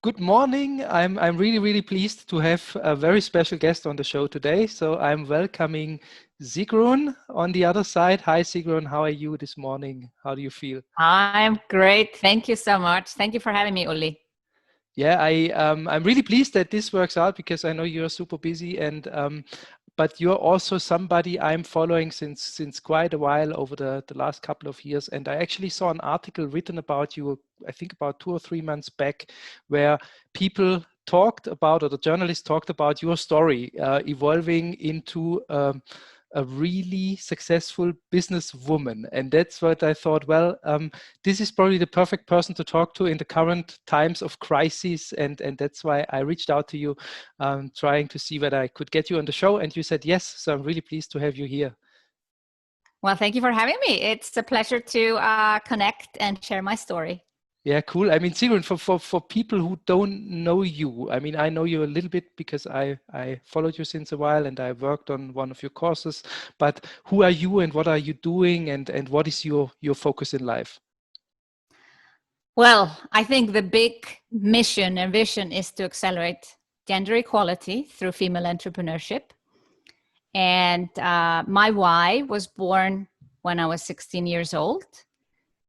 Good morning. I'm really pleased to have a very special guest on the show today. So I'm welcoming Sigrun on the other side. Hi Sigrun, how are you this morning? How do you feel? I'm great. Thank you so much. Thank you for having me, Uli. Yeah, I'm really pleased that this works out because I know you're super busy and but you're also somebody I'm following since quite a while over the last couple of years. And I actually saw an article written about you, I think about 2 or 3 months back, where people talked about, or the journalists talked about your story evolving into a really successful businesswoman. And that's what I thought, well, this is probably the perfect person to talk to in the current times of crisis. And that's why I reached out to you, trying to see whether I could get you on the show. And you said yes. So I'm really pleased to have you here. Well, thank you for having me. It's a pleasure to connect and share my story. Yeah, cool. I mean, Sigrun, for people who don't know you, I mean, I know you a little bit because I followed you since a while and I worked on one of your courses, but who are you and what are you doing and what is your focus in life? Well, I think the big mission and vision is to accelerate gender equality through female entrepreneurship. And my why was born when I was 16 years old.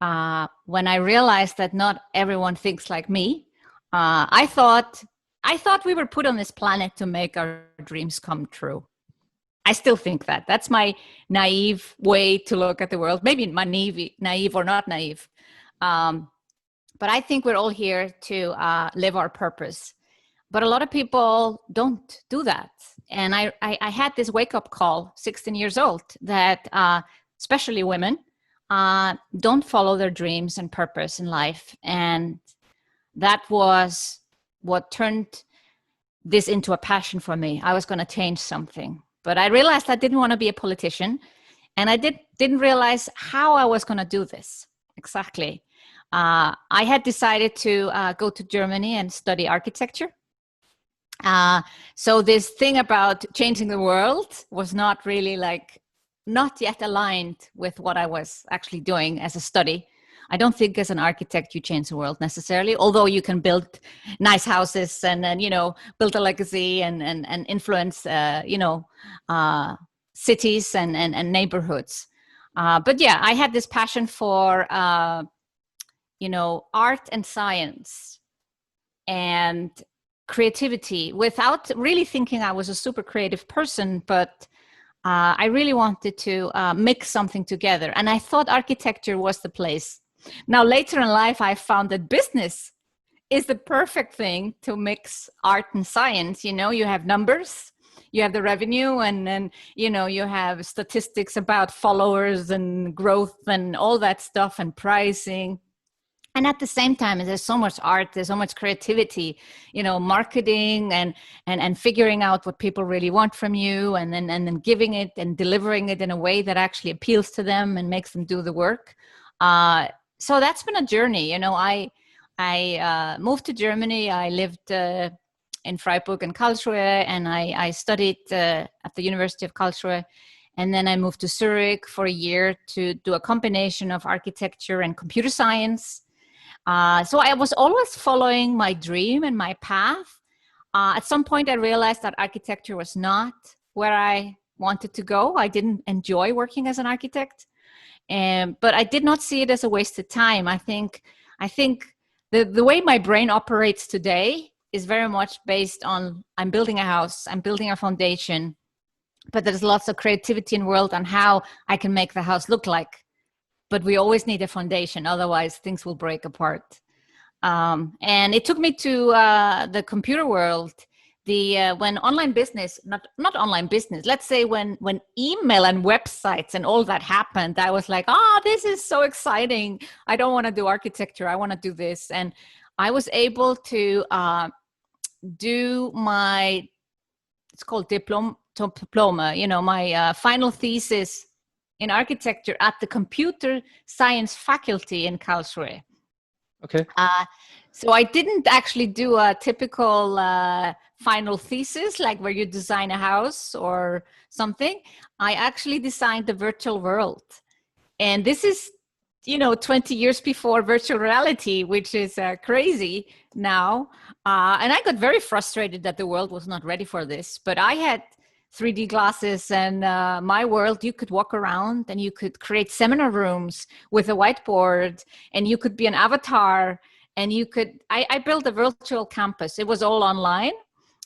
When I realized that not everyone thinks like me, I thought we were put on this planet to make our dreams come true. I still think that. That's my naive way to look at the world. Maybe my naive or not naive. But I think we're all here to live our purpose. But a lot of people don't do that. And I had this wake-up call, 16 years old, that especially women, don't follow their dreams and purpose in life. And that was what turned this into a passion for me. I was going to change something. But I realized I didn't want to be a politician. And I didn't realize how I was going to do this exactly. I had decided to go to Germany and study architecture. So this thing about changing the world was not really not yet aligned with what I was actually doing as a study. I don't think as an architect you change the world necessarily, although you can build nice houses and build a legacy and influence cities and neighborhoods. But yeah, I had this passion for art and science and creativity without really thinking I was a super creative person, but I really wanted to mix something together. And I thought architecture was the place. Now, later in life, I found that business is the perfect thing to mix art and science. You have numbers, you have the revenue, and then, you have statistics about followers and growth and all that stuff and pricing. And at the same time, there's so much art, there's so much creativity, marketing and figuring out what people really want from you and then giving it and delivering it in a way that actually appeals to them and makes them do the work. So that's been a journey. I moved to Germany. I lived in Freiburg and Karlsruhe, and I studied at the University of Karlsruhe. And then I moved to Zurich for a year to do a combination of architecture and computer science. So I was always following my dream and my path. At some point, I realized that architecture was not where I wanted to go. I didn't enjoy working as an architect, but I did not see it as a wasted time. I think the way my brain operates today is very much based on I'm building a house, I'm building a foundation, but there's lots of creativity in the world on how I can make the house look like. But we always need a foundation, otherwise things will break apart. And it took me to the computer world. When online business, not online business, let's say when email and websites and all that happened, I was like, this is so exciting. I don't want to do architecture. I want to do this. And I was able to do it's called diploma, my final thesis in architecture at the computer science faculty in Karlsruhe. Okay. So I didn't actually do a typical final thesis, like where you design a house or something. I actually designed the virtual world. And this is, 20 years before virtual reality, which is crazy now. And I got very frustrated that the world was not ready for this. But I had 3D glasses, and my world, you could walk around and you could create seminar rooms with a whiteboard, and you could be an avatar, and I built a virtual campus. It was all online.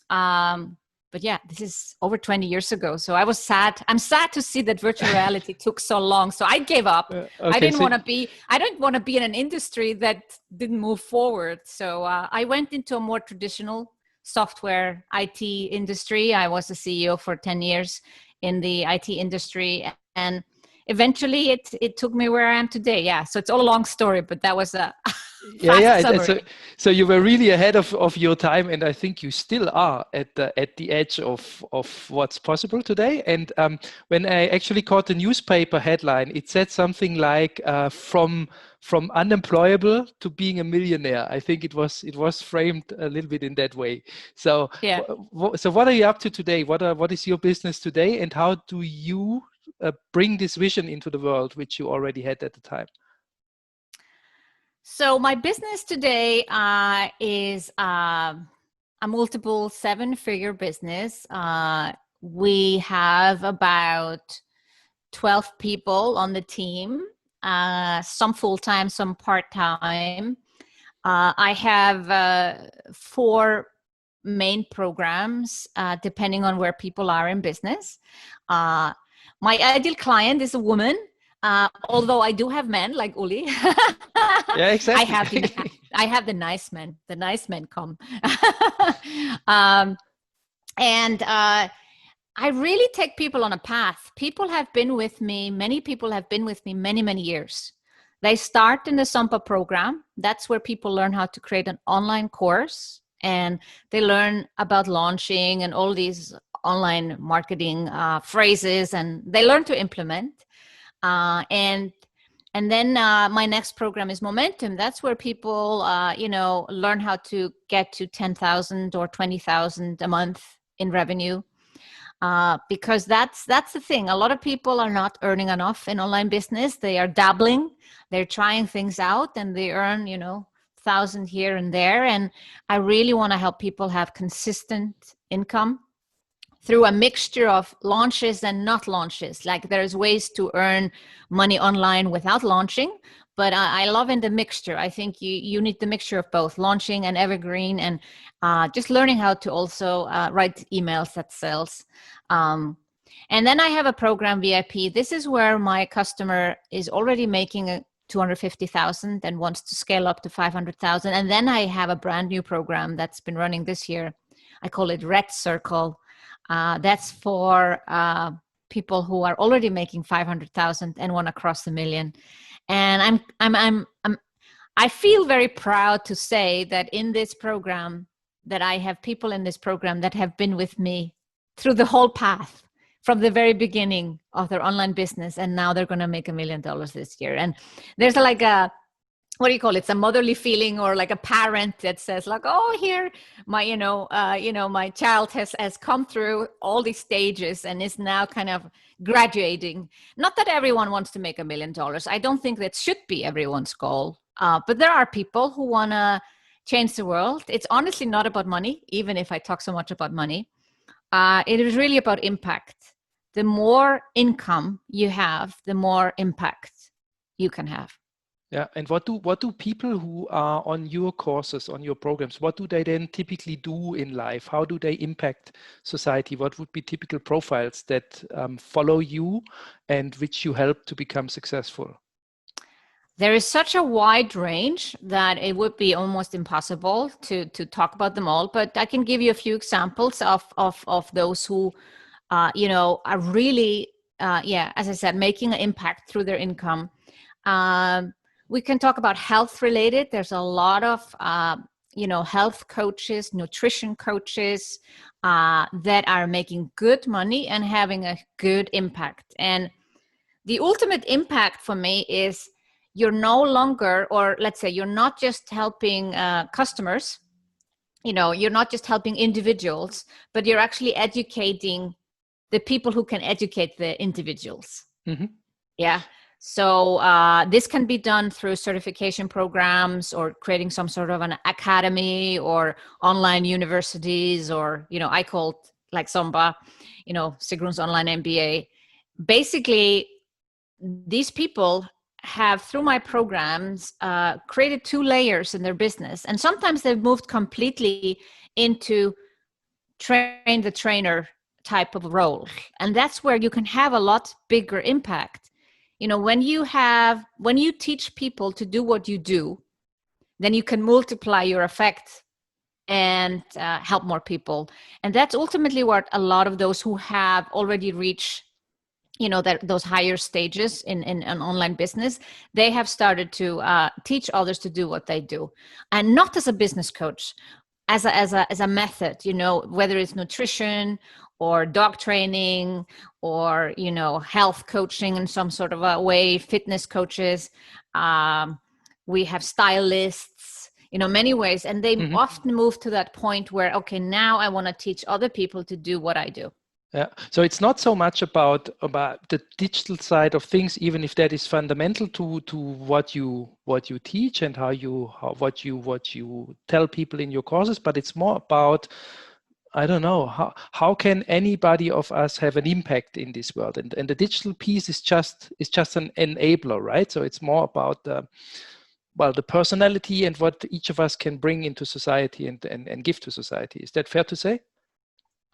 But yeah, this is over 20 years ago. So I was sad. I'm sad to see that virtual reality took so long. So I gave up. Okay, I didn't want to be in an industry that didn't move forward. So I went into a more traditional software IT industry. I was a CEO for 10 years in the IT industry. And eventually it took me where I am today. Yeah. So it's all a long story, but that was a fast summary. So you were really ahead of your time, and I think you still are at the edge of what's possible today. And when I actually caught the newspaper headline, it said something like from unemployable to being a millionaire. I think it was framed a little bit in that way. So yeah. So what are you up to today? What is your business today, and how do you bring this vision into the world, which you already had at the time? So my business today is a multiple 7-figure business. We have about 12 people on the team, some full-time, some part-time. I have 4 main programs, depending on where people are in business. My ideal client is a woman. Although I do have men like Uli. Yeah, exactly. I have the nice men. The nice men come. And I really take people on a path. People have been with me. Many people have been with me many, many years. They start in the SOMBA program. That's where people learn how to create an online course. And they learn about launching and all these online marketing phrases. And they learn to implement. And then my next program is Momentum. That's where people, learn how to get to 10,000 or 20,000 a month in revenue. Because that's the thing. A lot of people are not earning enough in online business. They are dabbling. They're trying things out, and they earn, 1,000 here and there. And I really want to help people have consistent income through a mixture of launches and not launches. Like there's ways to earn money online without launching, but I love in the mixture. I think you need the mixture of both launching and evergreen, and just learning how to also write emails that sells. And then I have a program, VIP. This is where my customer is already making 250,000 and wants to scale up to 500,000. And then I have a brand new program that's been running this year. I call it Red Circle. That's for people who are already making 500,000 and want to cross $1 million. And I feel very proud to say that in this program, that I have people in this program that have been with me through the whole path from the very beginning of their online business, and now they're going to make $1 million this year. And there's like a what do you call it? It's a motherly feeling, or like a parent that says like, oh, here, my, my child has come through all these stages and is now kind of graduating. Not that everyone wants to make $1 million. I don't think that should be everyone's goal. But there are people who want to change the world. It's honestly not about money, even if I talk so much about money. It is really about impact. The more income you have, the more impact you can have. Yeah, and what do people who are on your courses, on your programs, what do they then typically do in life? How do they impact society? What would be typical profiles that follow you and which you help to become successful? There is such a wide range that it would be almost impossible to talk about them all. But I can give you a few examples of those who, are really, as I said, making an impact through their income. We can talk about health related. There's a lot of, health coaches, nutrition coaches that are making good money and having a good impact. And the ultimate impact for me is you're no longer, or let's say you're not just helping customers, you're not just helping individuals, but you're actually educating the people who can educate the individuals. Mm-hmm. Yeah. So this can be done through certification programs or creating some sort of an academy or online universities, or, I call it like SOMBA, Sigrun's online MBA. Basically, these people have, through my programs, created 2 layers in their business. And sometimes they've moved completely into train the trainer type of role. And that's where you can have a lot bigger impact. When you teach people to do what you do, then you can multiply your effect and help more people. And that's ultimately what a lot of those who have already reached, those higher stages in an online business, they have started to teach others to do what they do, and not as a business coach, as a method, whether it's nutrition or dog training or, health coaching in some sort of a way, fitness coaches. We have stylists, many ways. And they often move to that point where, okay, now I want to teach other people to do what I do. Yeah. So it's not so much about the digital side of things, even if that is fundamental to what you teach and what you tell people in your courses, but it's more about, I don't know, how can anybody of us have an impact in this world? And the digital piece is just an enabler, right? So it's more about the personality and what each of us can bring into society and give to society. Is that fair to say?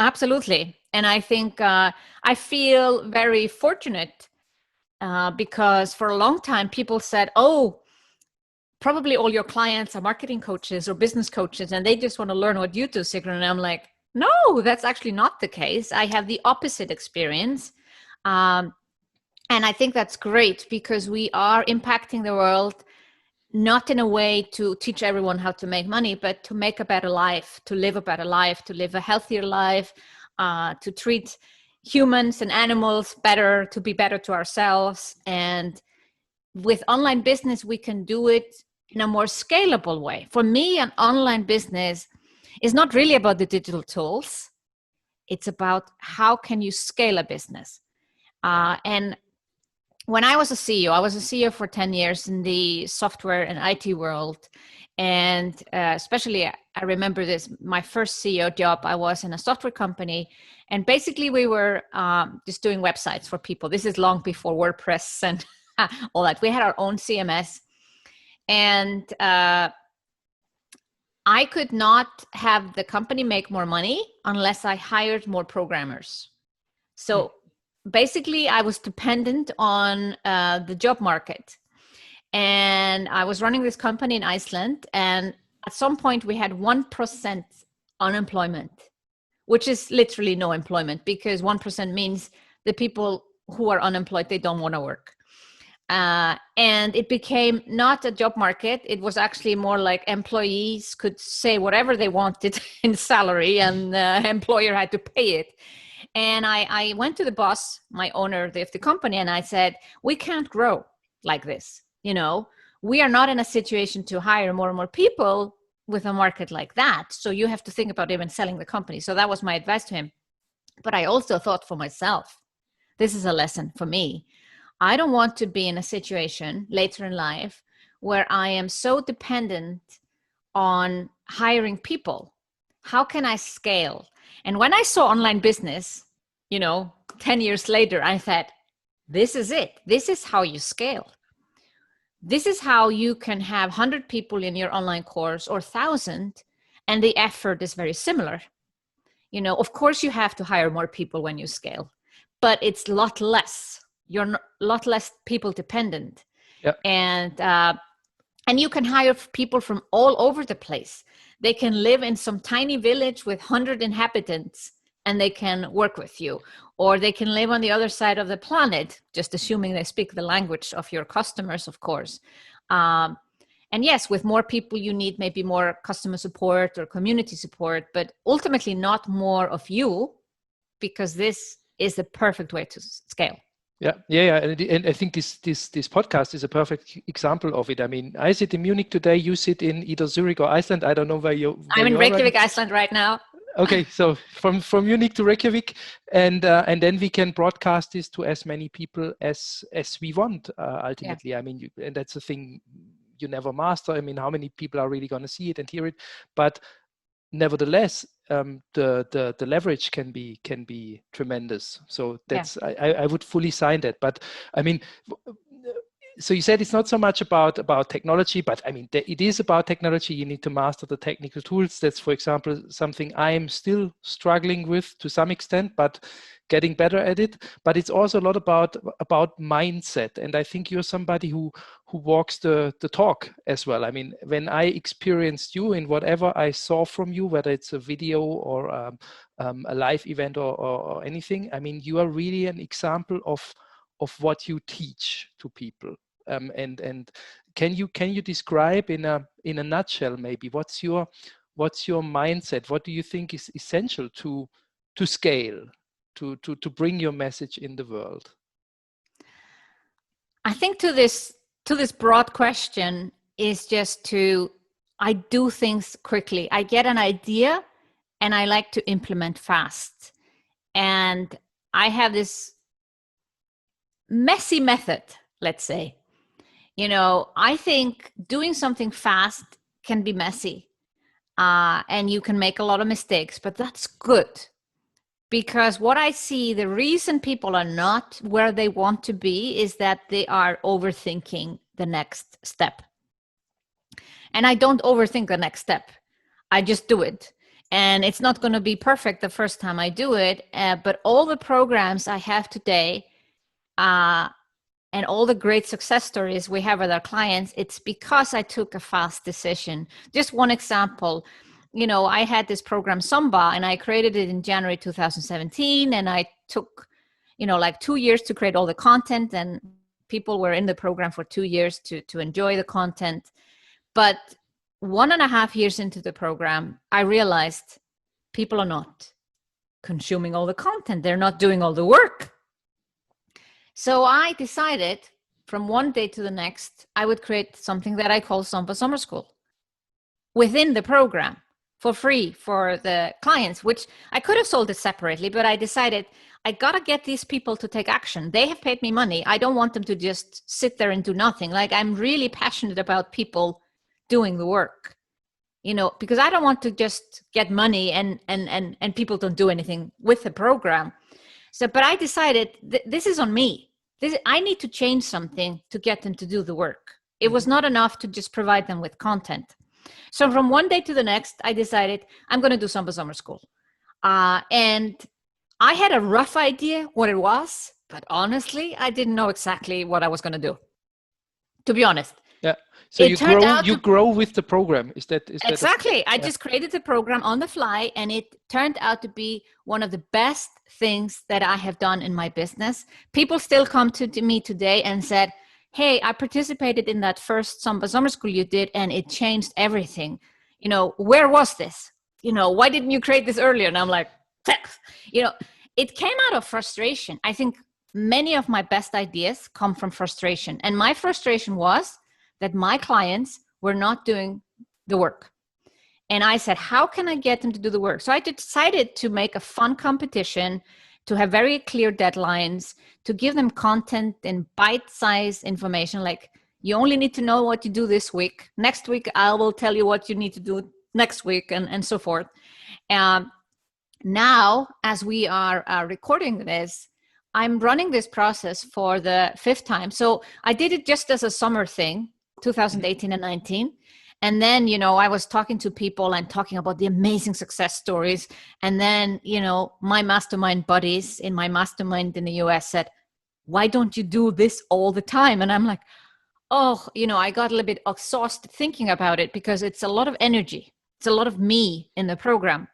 Absolutely. And I think I feel very fortunate because for a long time people said, oh, probably all your clients are marketing coaches or business coaches and they just want to learn what you do, Sigrun. And I'm like, no, that's actually not the case. I have the opposite experience. And I think that's great because we are impacting the world, not in a way to teach everyone how to make money, but to make a better life, to live a better life, to live a healthier life, to treat humans and animals better, to be better to ourselves. And with online business, we can do it in a more scalable way. For me, an online business is not really about the digital tools. It's about how can you scale a business. And when I was a CEO for 10 years in the software and IT world. And especially, I remember this, my first CEO job, I was in a software company. And basically we were just doing websites for people. This is long before WordPress and all that. We had our own CMS. And I could not have the company make more money unless I hired more programmers. So basically, I was dependent on the job market. And I was running this company in Iceland. And at some point, we had 1% unemployment, which is literally no employment because 1% means the people who are unemployed, they don't want to work. And it became not a job market. It was actually more like employees could say whatever they wanted in salary and the employer had to pay it. And I went to the boss, my owner of the company, and I said, we can't grow like this. We are not in a situation to hire more and more people with a market like that. So you have to think about even selling the company. So that was my advice to him. But I also thought for myself, this is a lesson for me. I don't want to be in a situation later in life where I am so dependent on hiring people. How can I scale? And when I saw online business, 10 years later, I thought, this is it. This is how you scale. This is how you can have 100 people in your online course or 1,000, and the effort is very similar. Of course, you have to hire more people when you scale, but it's a lot less. You're a lot less people dependent. Yep. And you can hire people from all over the place. They can live in some tiny village with 100 inhabitants and they can work with you. Or they can live on the other side of the planet, just assuming they speak the language of your customers, of course. And yes, with more people, you need maybe more customer support or community support, but ultimately not more of you, because this is the perfect way to scale. Yeah. And I think this podcast is a perfect example of it. I mean, I sit in Munich today. You sit in either Zurich or Iceland. I don't know where you. I'm in Reykjavik, Iceland right now. Okay, so from Munich to Reykjavik, and then we can broadcast this to as many people as we want. Ultimately, I mean, and that's the thing you never master. I mean, how many people are really going to see it and hear it? But nevertheless, the leverage can be tremendous. So that's I would fully sign that. But I mean, so you said it's not so much about technology, but I mean, it is about technology. You need to master the technical tools. That's, for example, something I'm still struggling with to some extent, but getting better at it. But it's also a lot about mindset. And I think you're somebody who walks the talk as well. I mean, when I experienced you in whatever I saw from you, whether it's a video or a live event or anything, I mean, you are really an example of what you teach to people. And can you describe in a nutshell maybe what's your mindset? What do you think is essential to scale, to bring your message in the world? I think to this broad question is just I do things quickly. I get an idea and I like to implement fast. And I have this messy method, let's say. I think doing something fast can be messy, and you can make a lot of mistakes, but that's good. Because what I see, the reason people are not where they want to be is that they are overthinking the next step. And I don't overthink the next step. I just do it. And it's not going to be perfect the first time I do it, but all the programs I have today, and all the great success stories we have with our clients, it's because I took a fast decision. Just one example, I had this program SOMBA, and I created it in January 2017, and I took, like 2 years to create all the content, and people were in the program for 2 years to enjoy the content. But 1.5 years into the program, I realized people are not consuming all the content. They're not doing all the work. So I decided from one day to the next, I would create something that I call SOMBA Summer School within the program for free for the clients, which I could have sold it separately, but I decided I got to get these people to take action. They have paid me money. I don't want them to just sit there and do nothing. Like, I'm really passionate about people doing the work, because I don't want to just get money and people don't do anything with the program. So, but I decided this is on me. I need to change something to get them to do the work. It was not enough to just provide them with content. So from one day to the next, I decided I'm going to do SOMBA Summer School. And I had a rough idea what it was, but honestly, I didn't know exactly what I was going to do, to be honest. Yeah. So you grow with the program. Is that exactly? I just created the program on the fly, and it turned out to be one of the best things that I have done in my business. People still come to me today and said, "Hey, I participated in that first SOMBA Summer School you did, and it changed everything. Where was this? Why didn't you create this earlier?" And I'm like, it came out of frustration. I think many of my best ideas come from frustration, and my frustration was that my clients were not doing the work. And I said, how can I get them to do the work? So I decided to make a fun competition, to have very clear deadlines, to give them content in bite-sized information, like you only need to know what you do this week. Next week, I will tell you what you need to do next week, and so forth. Now, as we are recording this, I'm running this process for the 5th time. So I did it just as a summer thing, 2018 and 19. And then, I was talking to people and talking about the amazing success stories. And then, my mastermind buddies in my mastermind in the US said, why don't you do this all the time? And I'm like, I got a little bit exhausted thinking about it because it's a lot of energy. It's a lot of me in the program.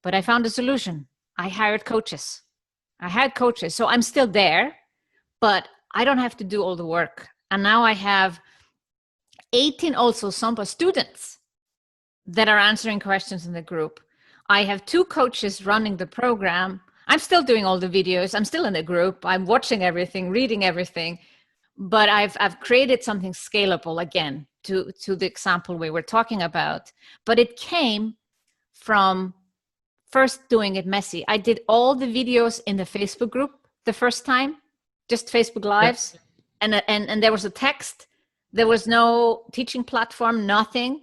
But I found a solution. I hired coaches. So I'm still there, but I don't have to do all the work. And now I have 18 also SOMBA students that are answering questions in the group. I have 2 coaches running the program. I'm still doing all the videos. I'm still in the group. I'm watching everything, reading everything. But I've created something scalable again to the example we were talking about. But it came from first doing it messy. I did all the videos in the Facebook group the first time, just Facebook Lives. Yeah. And there was a text. There was no teaching platform, nothing.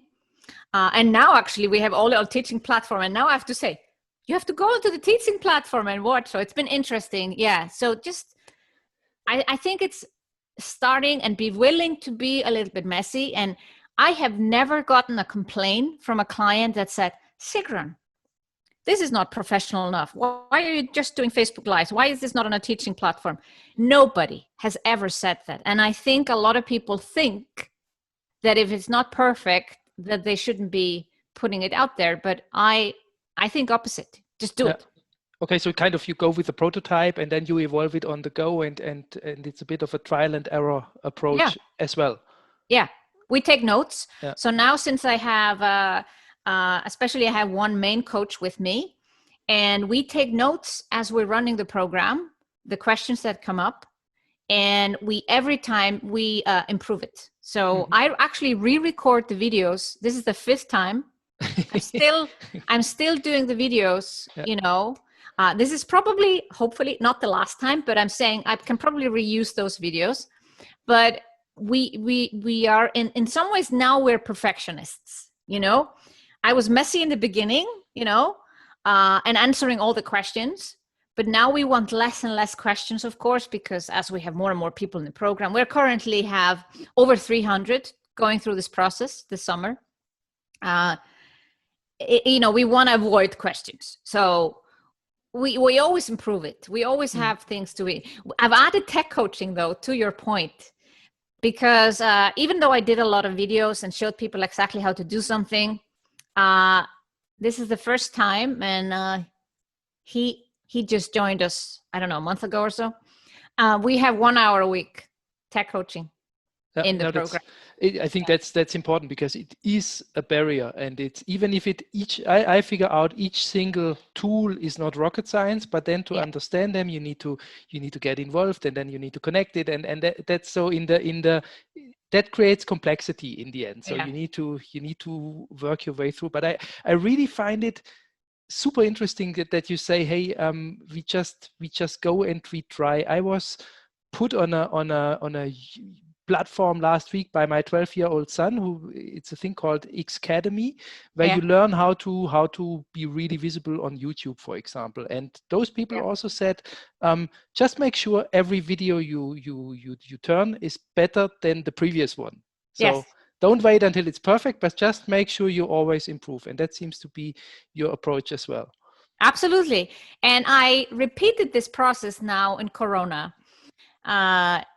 And now actually we have all our teaching platform. And now I have to say, you have to go to the teaching platform and watch. So it's been interesting. Yeah. So just, I think it's starting and be willing to be a little bit messy. And I have never gotten a complaint from a client that said, Sigrun, this is not professional enough. Why are you just doing Facebook Lives? Why is this not on a teaching platform? Nobody has ever said that. And I think a lot of people think that if it's not perfect, that they shouldn't be putting it out there. But I think opposite. Just do it. Okay, so kind of you go with the prototype and then you evolve it on the go, and it's a bit of a trial and error approach as well. Yeah, we take notes. Yeah. So now since I have... especially I have one main coach with me, and we take notes as we're running the program, the questions that come up, and every time we improve it. So I actually re-record the videos. This is the 5th time. I'm still doing the videos, you know. This is probably, hopefully not the last time, but I'm saying I can probably reuse those videos. But we are in some ways now we're perfectionists, you know. I was messy in the beginning, you know, and answering all the questions. But now we want less and less questions, of course, because as we have more and more people in the program, we currently have over 300 going through this process this summer. You know, we want to avoid questions. So we always improve it. We always have things to read. I've added tech coaching, though, to your point, because even though I did a lot of videos and showed people exactly how to do something, this is the first time, and he just joined us, I don't know, a month ago or so. We have 1 hour a week tech coaching in the program. I think that's important, because it is a barrier, and it's even if I figure out each single tool is not rocket science, but then to understand them, you need to get involved, and then you need to connect it, and that's so that creates complexity in the end. So you need to work your way through. But I really find it super interesting that you say, hey, we just go and we try. I was put on a platform last week by my 12-year-old son, it's a thing called Xcademy, where you learn how to be really visible on YouTube, for example. And those people also said, just make sure every video you turn is better than the previous one. So don't wait until it's perfect, but just make sure you always improve. And that seems to be your approach as well. Absolutely. And I repeated this process now in Corona.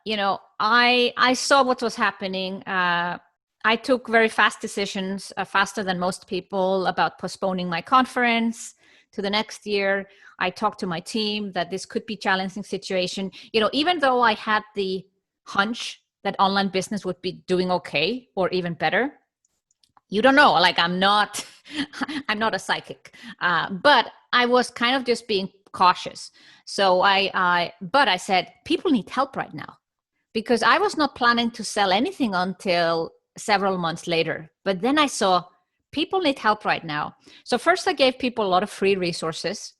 You know, I saw what was happening. I took very fast decisions, faster than most people, about postponing my conference to the next year. I talked to my team that this could be a challenging situation. You know, even though I had the hunch that online business would be doing okay or even better, you don't know. Like, I'm not a psychic, but I was kind of just being cautious. So but I said, people need help right now, because I was not planning to sell anything until several months later. But then I saw people need help right now. So first I gave people a lot of free resources.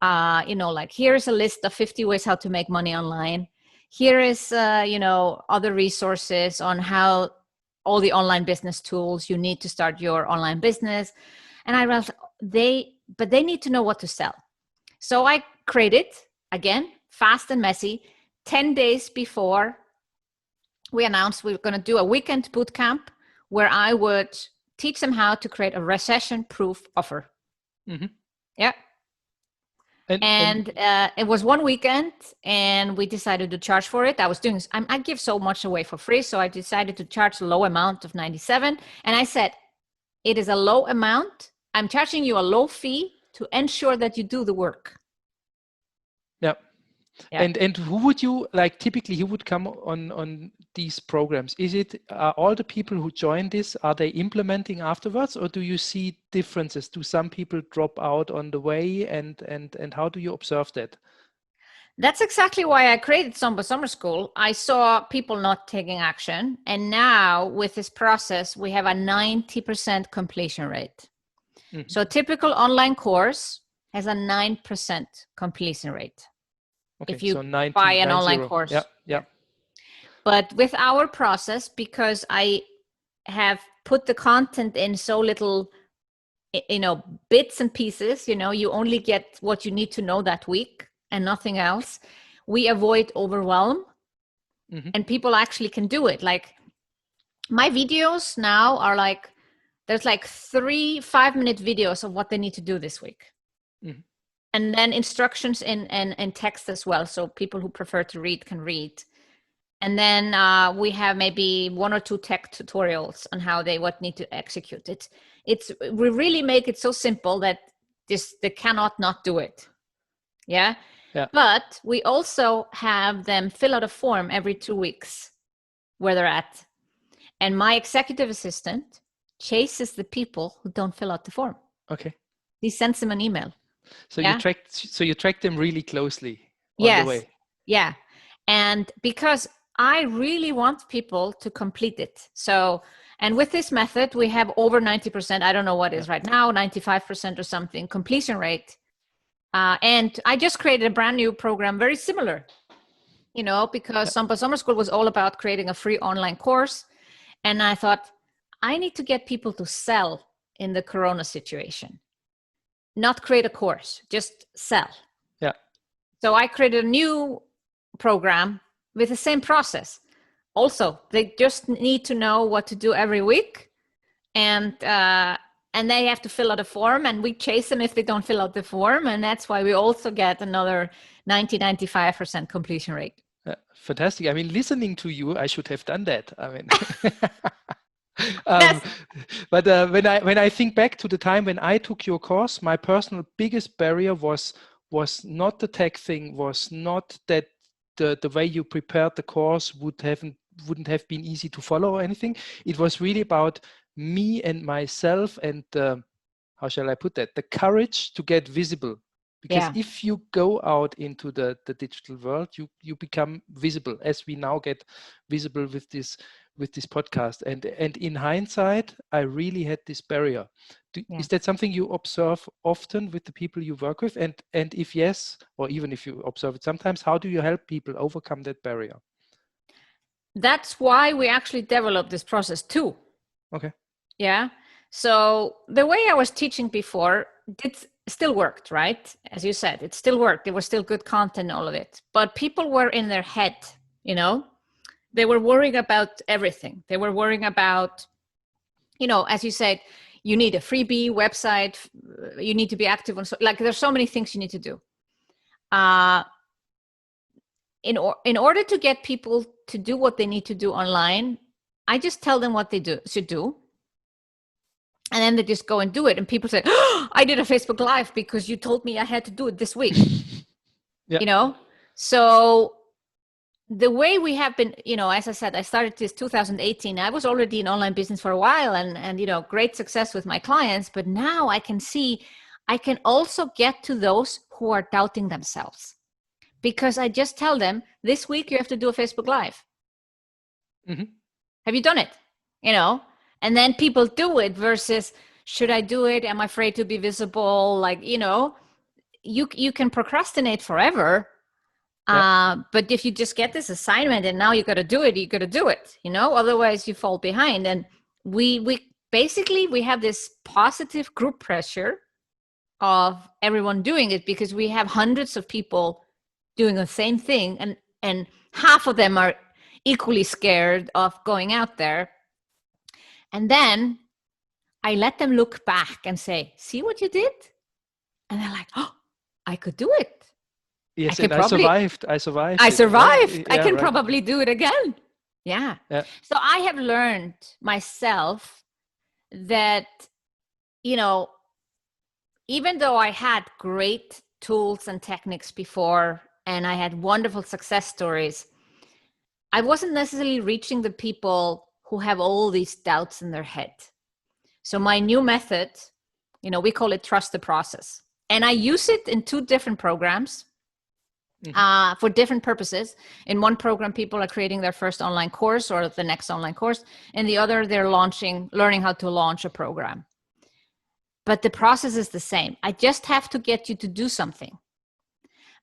You know, like, here's a list of 50 ways how to make money online. Here is, you know, other resources on how all the online business tools you need to start your online business. And I realized they need to know what to sell. So I created, again, fast and messy, 10 days before we announced we were going to do a weekend boot camp where I would teach them how to create a recession-proof offer. Yeah. And it was one weekend, and we decided to charge for it. I give so much away for free, so I decided to charge a low amount of $97. And I said, it is a low amount. I'm charging you a low fee to ensure that you do the work. Yeah. And who would you, like, typically who would come on these programs? Is it all the people who join this, are they implementing afterwards, or do you see differences? Do some people drop out on the way, and how do you observe that? That's exactly why I created SOMBA Summer School. I saw people not taking action, and now with this process we have a 90% completion rate. So a typical online course, has a 9% completion rate. Okay, if you so 90, buy an 90. online course. Yeah. But with our process, because I have put the content in so little, bits and pieces, you only get what you need to know that week and nothing else. We avoid overwhelm, and people actually can do it. Like my videos now are like, there's like 3 5-minute videos of what they need to do this week. And then instructions in text as well. So people who prefer to read can read. And then we have maybe 1 or 2 tech tutorials on how what need to execute it. We really make it so simple that they cannot not do it. Yeah. But we also have them fill out a form every 2 weeks where they're at. And my executive assistant chases the people who don't fill out the form. Okay. He sends them an email. So you track them really closely on the way. Yeah. And because I really want people to complete it. So, and with this method, we have over 90%. I don't know what is right now, 95% or something completion rate. And I just created a brand new program, very similar, because SOMBA Summer School was all about creating a free online course. And I thought, I need to get people to sell in the Corona situation. Not create a course, just sell. Yeah. So I created a new program with the same process. Also, they just need to know what to do every week, and they have to fill out a form, and we chase them if they don't fill out the form, and that's why we also get another 95% completion rate. Fantastic. I mean, listening to you, I should have done that. I mean. But when I think back to the time when I took your course, my personal biggest barrier was not the tech thing, was not that the way you prepared the course wouldn't have been easy to follow or anything. It was really about me and myself and how shall I put that? The courage to get visible. Because if you go out into the digital world, you become visible, as we now get visible with this podcast. And in hindsight, I really had this barrier. Is that something you observe often with the people you work with? And if yes, or even if you observe it sometimes, how do you help people overcome that barrier? That's why we actually developed this process too. Okay. Yeah. So the way I was teaching before, it still worked, right? As you said, it still worked. There was still good content, all of it. But people were in their head, they were worrying about everything. They were worrying about, as you said, you need a freebie website. You need to be active on, there's so many things you need to do. In order to get people to do what they need to do online, I just tell them what they should do. And then they just go and do it. And people say, oh, I did a Facebook Live because you told me I had to do it this week. So the way we have been, as I said, I started this 2018. I was already in online business for a while and great success with my clients. But now I can see I can also get to those who are doubting themselves, because I just tell them this week you have to do a Facebook Live. Have you done it? And then people do it versus, should I do it? Am I afraid to be visible? You can procrastinate forever. But if you just get this assignment and now you got to do it, otherwise you fall behind. And we basically have this positive group pressure of everyone doing it, because we have hundreds of people doing the same thing. And half of them are equally scared of going out there. And then I let them look back and say, see what you did? And they're like, oh, I could do it. Yes, I survived. I survived. I can probably do it again. Yeah. So I have learned myself that, even though I had great tools and techniques before, and I had wonderful success stories, I wasn't necessarily reaching the people who have all these doubts in their head. So my new method, we call it Trust the Process. And I use it in 2 different programs for different purposes. In one program, people are creating their first online course or the next online course. In the other, they're learning how to launch a program. but the process is the same. I just have to get you to do something.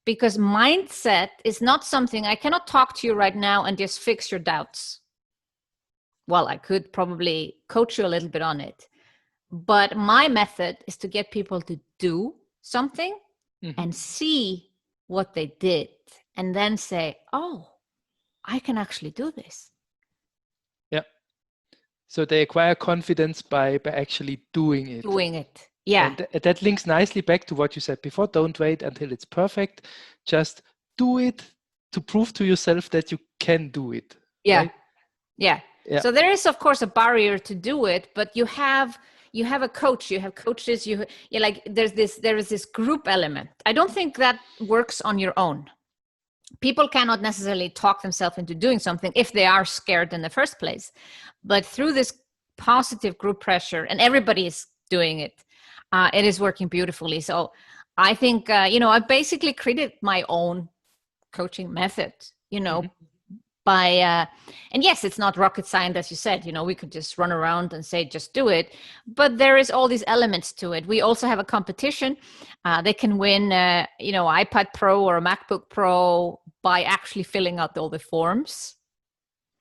Because mindset is not something, I cannot talk to you right now and just fix your doubts. Well, I could probably coach you a little bit on it. But my method is to get people to do something and see what they did. And then say, oh, I can actually do this. Yeah. So they acquire confidence by actually doing it. Yeah. And that links nicely back to what you said before. Don't wait until it's perfect. Just do it to prove to yourself that you can do it. Yeah. Right? Yeah. So there is, of course, a barrier to do it, but you have a coach, you have coaches, you like, there is this group element. I don't think that works on your own. People cannot necessarily talk themselves into doing something if they are scared in the first place. But through this positive group pressure, and everybody is doing it, it is working beautifully. So I think, I basically created my own coaching method, by, and yes, it's not rocket science, as you said, we could just run around and say, just do it. But there is all these elements to it. We also have a competition. They can win, iPad Pro or a MacBook Pro by actually filling out all the forms.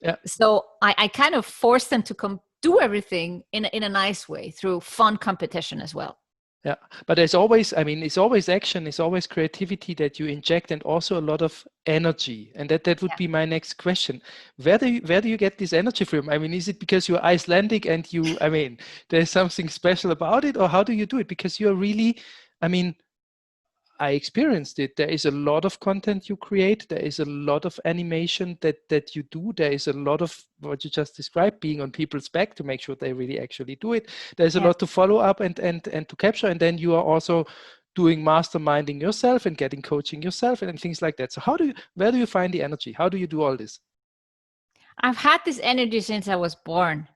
Yeah. So I kind of force them to do everything in a nice way through fun competition as well. Yeah, but there's always, it's always action, it's always creativity that you inject, and also a lot of energy. And that would be my next question. Where do you get this energy from? Is it because you're Icelandic and there's something special about it, or how do you do it? Because you're really, I experienced it. There is a lot of content you create. There is a lot of animation that you do. There is a lot of what you just described, being on people's back to make sure they really actually do it. There's a lot to follow up and to capture. And then you are also doing masterminding yourself and getting coaching yourself and things like that. So where do you find the energy? How do you do all this? I've had this energy since I was born.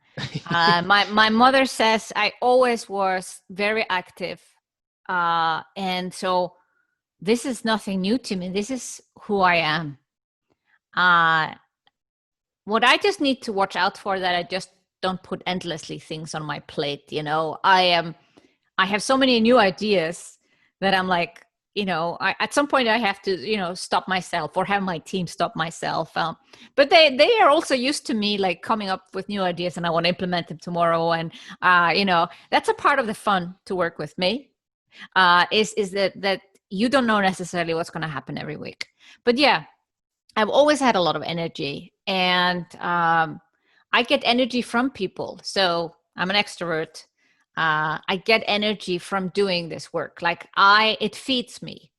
My mother says I always was very active. And so this is nothing new to me. This is who I am. What I just need to watch out for, that I just don't put endlessly things on my plate. I have so many new ideas that I'm like, at some point I have to, stop myself or have my team stop myself. But they are also used to me like coming up with new ideas, and I want to implement them tomorrow. And, that's a part of the fun to work with me, is that you don't know necessarily what's going to happen every week. But yeah, I've always had a lot of energy, and I get energy from people. So I'm an extrovert. I get energy from doing this work. It feeds me.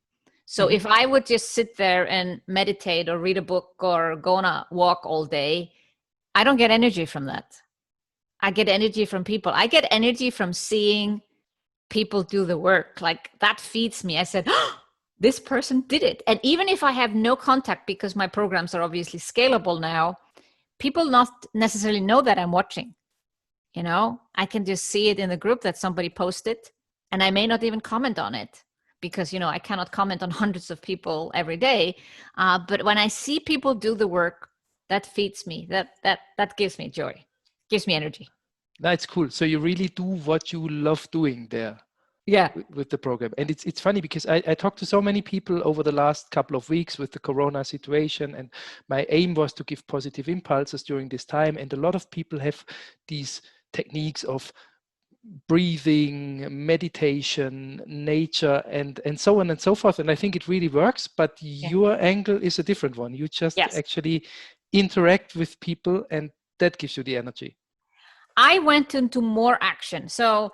So if I would just sit there and meditate or read a book or go on a walk all day, I don't get energy from that. I get energy from people. I get energy from seeing people do the work. Like, that feeds me. I said, oh, this person did it. And even if I have no contact, because my programs are obviously scalable now, people not necessarily know that I'm watching. I can just see it in the group that somebody posted, and I may not even comment on it because, I cannot comment on hundreds of people every day. But when I see people do the work, that feeds me. That gives me joy, gives me energy. That's cool. So you really do what you love doing there. Yeah. With the program. And it's funny because I talked to so many people over the last couple of weeks with the Corona situation, and my aim was to give positive impulses during this time. And a lot of people have these techniques of breathing, meditation, nature, and so on and so forth. And I think it really works, but your angle is a different one. You just actually interact with people, and that gives you the energy. I went into more action. So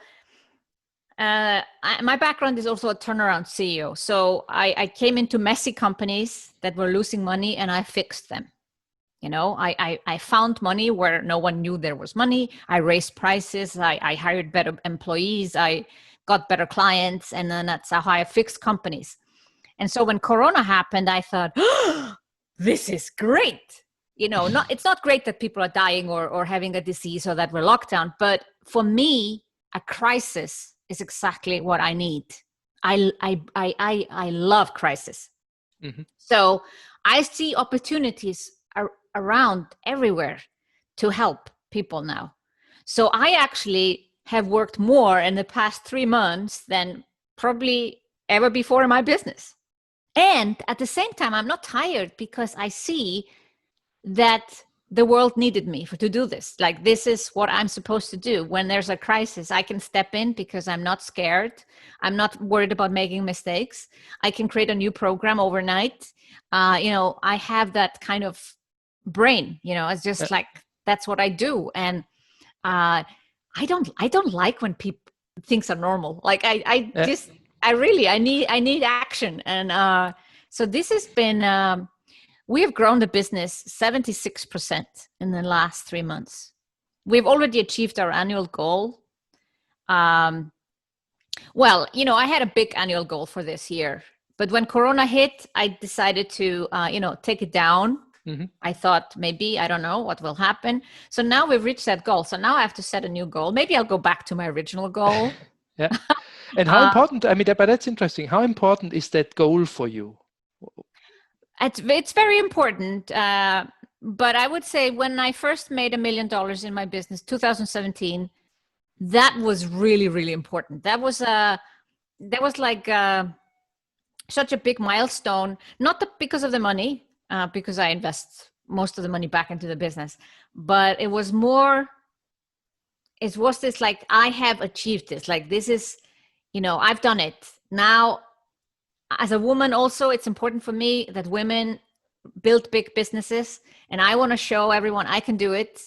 my background is also a turnaround CEO. So I came into messy companies that were losing money, and I fixed them. I found money where no one knew there was money. I raised prices. I hired better employees. I got better clients. And then that's how I fixed companies. And so when Corona happened, I thought, oh, this is great. It's not great that people are dying or having a disease or that we're locked down. But for me, a crisis is exactly what I need. I love crisis. So I see opportunities around everywhere to help people now. So I actually have worked more in the past 3 months than probably ever before in my business. And at the same time, I'm not tired because I see that the world needed me to do this. Like, this is what I'm supposed to do. When there's a crisis, I can step in because I'm not scared. I'm not worried about making mistakes. I can create a new program overnight. I have that kind of brain, it's just like, that's what I do. And I don't like when things are normal. Like I need action. And so this has been, we have grown the business 76% in the last 3 months. We've already achieved our annual goal. I had a big annual goal for this year, but when Corona hit, I decided to, take it down. Mm-hmm. I thought maybe, I don't know what will happen. So now we've reached that goal. So now I have to set a new goal. Maybe I'll go back to my original goal. Yeah. And how important, but that's interesting. How important is that goal for you? It's very important. But I would say when I first made $1 million in my business, 2017, that was really, really important. That was like such a big milestone, not because of the money, because I invest most of the money back into the business, but it was this like, I have achieved this. Like, this is, I've done it. Now, as a woman also, it's important for me that women build big businesses, and I want to show everyone I can do it.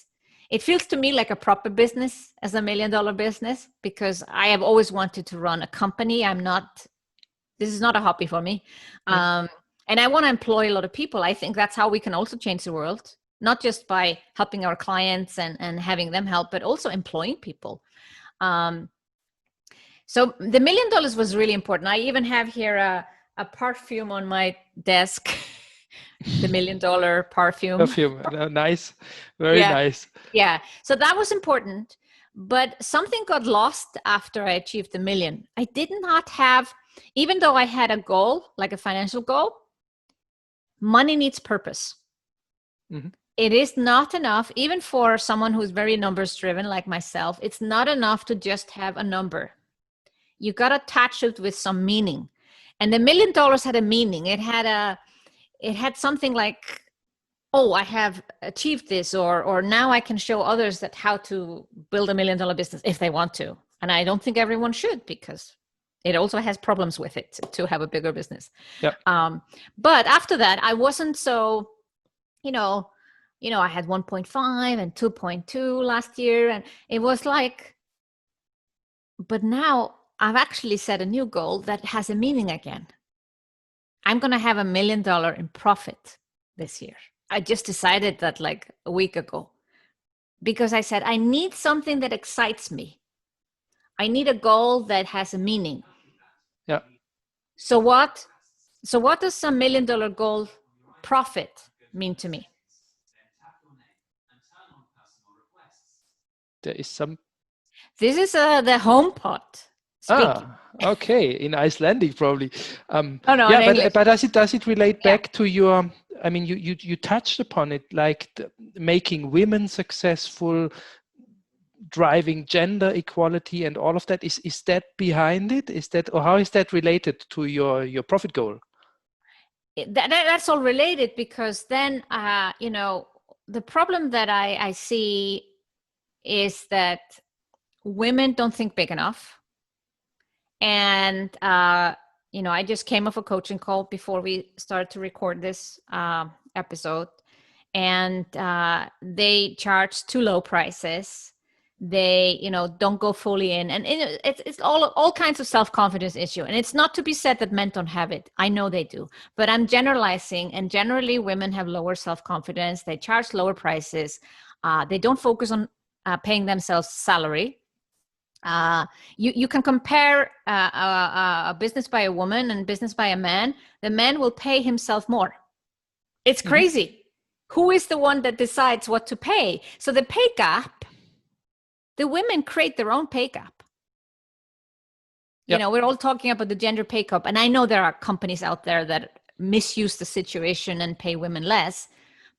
It feels to me like a proper business as $1 million business, because I have always wanted to run a company. This is not a hobby for me. And I want to employ a lot of people. I think that's how we can also change the world, not just by helping our clients and having them help, but also employing people. So the $1 million was really important. I even have here a perfume on my desk, the $1 million perfume. Nice. Very nice. Yeah. So that was important, but something got lost after I achieved the $1 million. I did not have, even though I had a goal, like a financial goal, money needs purpose. Mm-hmm. It is not enough, even for someone who's very numbers driven like myself, it's not enough to just have a number. You got to attach it with some meaning. And the $1 million had a meaning. It had something like, oh, I have achieved this, or now I can show others that how to build $1 million business if they want to. And I don't think everyone should, because it also has problems with it to have a bigger business. Yep. But after that, I wasn't so, I had 1.5 and 2.2 last year. And it was like, but now I've actually set a new goal that has a meaning again. I'm going to have $1 million in profit this year. I just decided that like a week ago, because I said, I need something that excites me. I need a goal that has a meaning. Yeah. So what does $1 million goal profit mean to me? There is some. This is the home pot. Okay. In Icelandic, probably. No, in English. But does it relate back to your? I mean, you touched upon it, like making women successful, driving gender equality, and all of that. Is that behind it? Is that, or how is that related to your profit goal? That's all related, because then the problem that I see is that women don't think big enough. And, I just came off a coaching call before we started to record this episode, and they charge too low prices. They, don't go fully in. And it's all kinds of self-confidence issue. And it's not to be said that men don't have it. I know they do. But I'm generalizing. And generally, women have lower self-confidence. They charge lower prices. They don't focus on paying themselves salary. You can compare a business by a woman and business by a man. The man will pay himself more. It's crazy. Mm-hmm. Who is the one that decides what to pay? So the pay gap, the women create their own pay gap. Yep. We're all talking about the gender pay gap. And I know there are companies out there that misuse the situation and pay women less.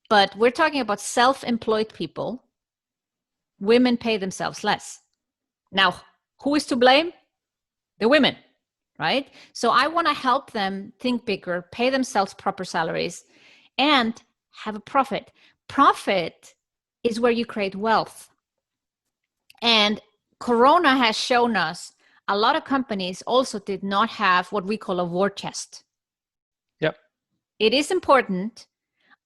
But we're talking about self-employed people. Women pay themselves less. Now, who is to blame? The women, right? So I want to help them think bigger, pay themselves proper salaries, and have a profit. Profit is where you create wealth. And Corona has shown us a lot of companies also did not have what we call a war chest. Yep. It is important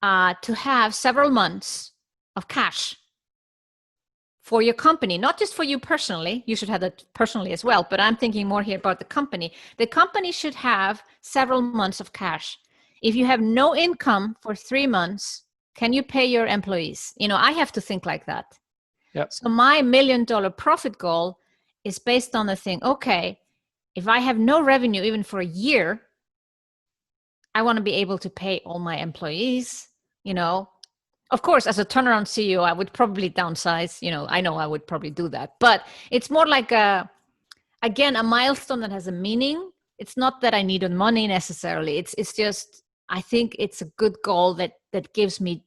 to have several months of cash for your company, not just for you personally. You should have that personally as well, but I'm thinking more here about the company. The company should have several months of cash. If you have no income for 3 months, can you pay your employees? You know, I have to think like that. Yep. So my $1 million profit goal is based on the thing, okay, if I have no revenue even for a year, I want to be able to pay all my employees, you know. Of course, as a turnaround CEO, I would probably downsize, you know, I know I would probably do that, but it's more like again, a milestone that has a meaning. It's not that I needed money necessarily. It's just, I think it's a good goal that gives me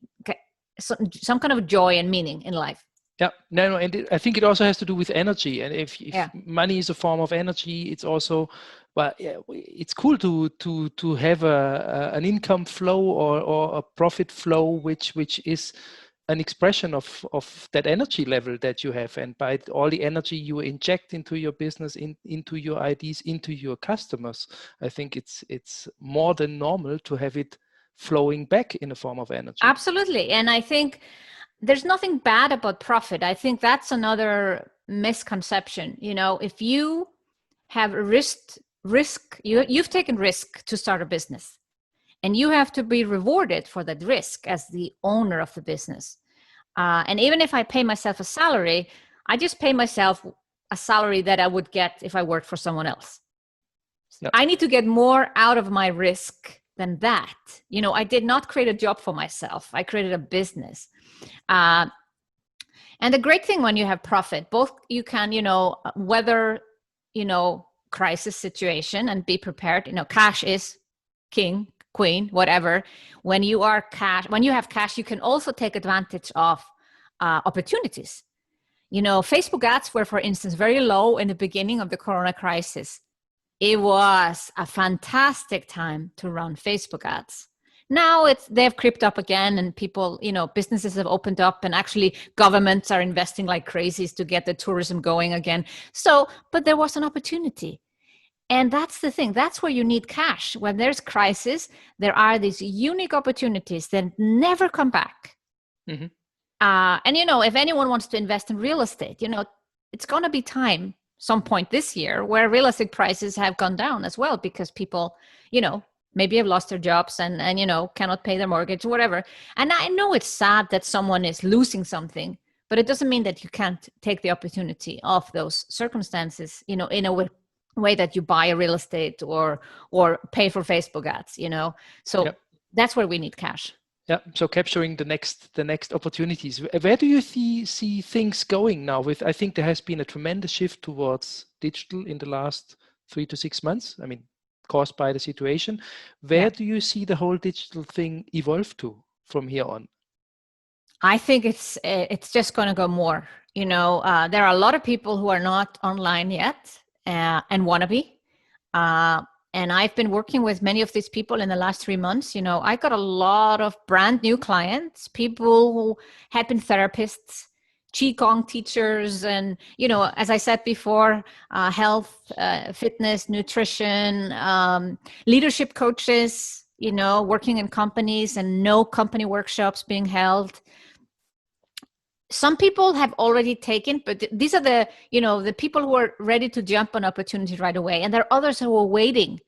some kind of joy and meaning in life. Yeah, no, and I think it also has to do with energy. And if money is a form of energy, it's also, well, yeah, it's cool to have an income flow or a profit flow, which is an expression of that energy level that you have. And by all the energy you inject into your business, into your ideas, into your customers, I think it's more than normal to have it flowing back in a form of energy. Absolutely. And I think there's nothing bad about profit. I think that's another misconception. You know, if you have you've taken risk to start a business, and you have to be rewarded for that risk as the owner of the business. And even if I pay myself a salary, I just pay myself a salary that I would get if I worked for someone else. Yep. I need to get more out of my risk than that. You know, I did not create a job for myself. I created a business. And the great thing when you have profit, both you can, you know, weather, you know, crisis situation and be prepared. You know, cash is king, queen, whatever. When you have cash, you can also take advantage of opportunities. You know, Facebook ads were, for instance, very low in the beginning of the Corona crisis. It was a fantastic time to run Facebook ads. Now they've creeped up again, and people, you know, businesses have opened up, and actually governments are investing like crazies to get the tourism going again. So, but there was an opportunity. And that's the thing. That's where you need cash. When there's crisis, there are these unique opportunities that never come back. Mm-hmm. And, you know, if anyone wants to invest in real estate, you know, it's going to be time some point this year where real estate prices have gone down as well, because people, you know, maybe have lost their jobs and, you know, cannot pay their mortgage or whatever. And I know it's sad that someone is losing something, but it doesn't mean that you can't take the opportunity of those circumstances, you know, in a way that you buy a real estate or pay for Facebook ads, you know. So that's where we need cash. Yeah. So capturing the next opportunities. Where do you see things going now? I think there has been a tremendous shift towards digital in the last 3 to 6 months. I mean, caused by the situation. Where do you see the whole digital thing evolve to from here on? I think it's just going to go more. You know, there are a lot of people who are not online yet and want to be. And I've been working with many of these people in the last 3 months. You know, I got a lot of brand new clients, people who had been therapists, Qigong teachers, and, you know, as I said before, health, fitness, nutrition, leadership coaches, you know, working in companies and no company workshops being held. Some people have already taken, but these are the, you know, the people who are ready to jump on opportunity right away. And there are others who are waiting.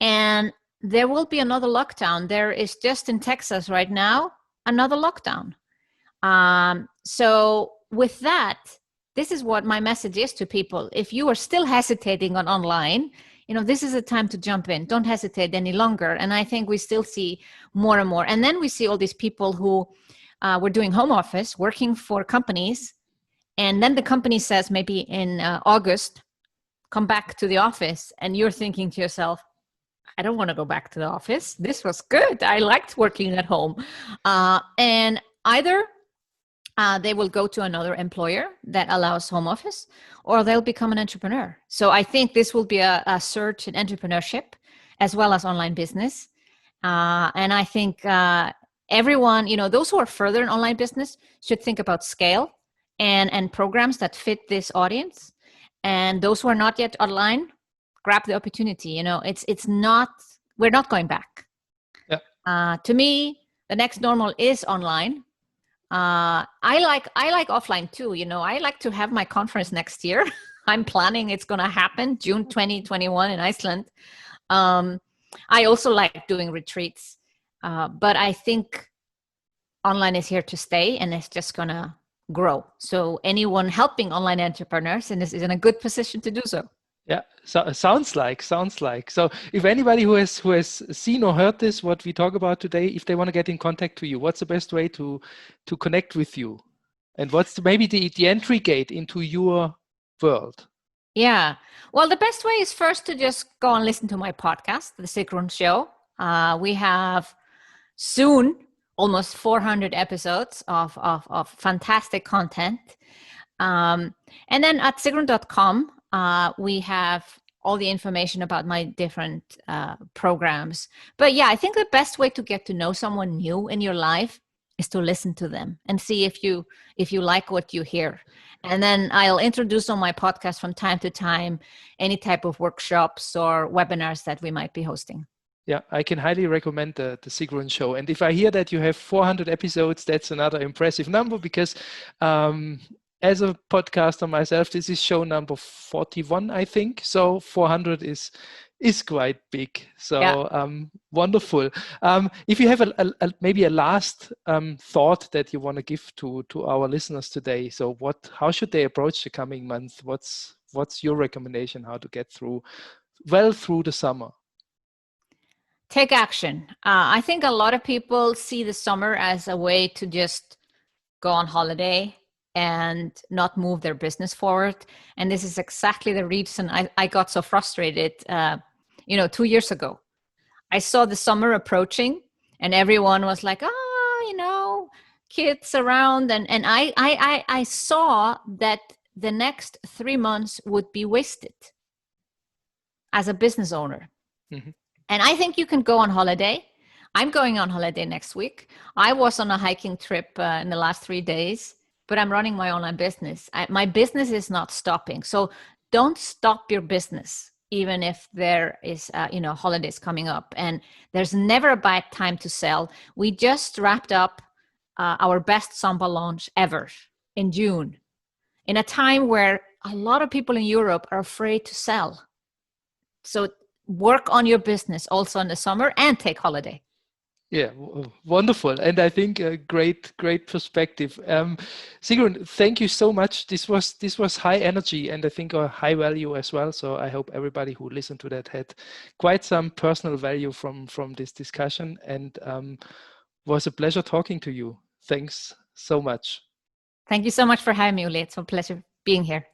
And there will be another lockdown. There is just in Texas right now, another lockdown. So with that, this is what my message is to people. If you are still hesitating on online, you know, this is a time to jump in. Don't hesitate any longer. And I think we still see more and more. And then we see all these people who were doing home office, working for companies. And then the company says maybe in August, come back to the office. And you're thinking to yourself, I don't want to go back to the office. This was good. I liked working at home. And either they will go to another employer that allows home office, or they'll become an entrepreneur. So I think this will be a surge in entrepreneurship as well as online business. And I think everyone, those who are further in online business should think about scale and programs that fit this audience. And those who are not yet online, grab the opportunity. We're not going back. Yeah. To me, the next normal is online. I like offline too. I like to have my conference next year. I'm planning it's going to happen June 2021 in Iceland. I also like doing retreats, but I think online is here to stay, and it's just going to grow. So anyone helping online entrepreneurs is in a good position to do so. Yeah, so sounds like. So if anybody who has seen or heard this, what we talk about today, if they want to get in contact to you, what's the best way to connect with you? And what's maybe the entry gate into your world? Yeah. Well, the best way is first to just go and listen to my podcast, The Sigrun Show. We have soon almost 400 episodes of fantastic content. And then at sigrun.com, we have all the information about my different programs. But yeah, I think the best way to get to know someone new in your life is to listen to them and see if you like what you hear. And then I'll introduce on my podcast from time to time any type of workshops or webinars that we might be hosting. Yeah, I can highly recommend the Sigrun Show. And if I hear that you have 400 episodes, that's another impressive number, because as a podcaster myself, this is show number 41, I think. So 400 is quite big. So yeah. Wonderful. If you have maybe a last thought that you want to give to our listeners today, so how should they approach the coming month? What's your recommendation how to get through the summer? Take action. I think a lot of people see the summer as a way to just go on holiday and not move their business forward. And this is exactly the reason I got so frustrated, 2 years ago. I saw the summer approaching and everyone was like, kids around. And I saw that the next 3 months would be wasted as a business owner. Mm-hmm. And I think you can go on holiday. I'm going on holiday next week. I was on a hiking trip in the last 3 days, but I'm running my online business. My business is not stopping. So don't stop your business, even if there is, holidays coming up. And there's never a bad time to sell. We just wrapped up our best SOMBA launch ever in June, in a time where a lot of people in Europe are afraid to sell. So work on your business also in the summer and take holiday. Yeah, wonderful. And I think a great perspective. Sigrun, thank you so much. This was high energy and I think a high value as well. So I hope everybody who listened to that had quite some personal value from this discussion, and was a pleasure talking to you. Thanks so much. Thank you so much for having me, Uli. It's a pleasure being here.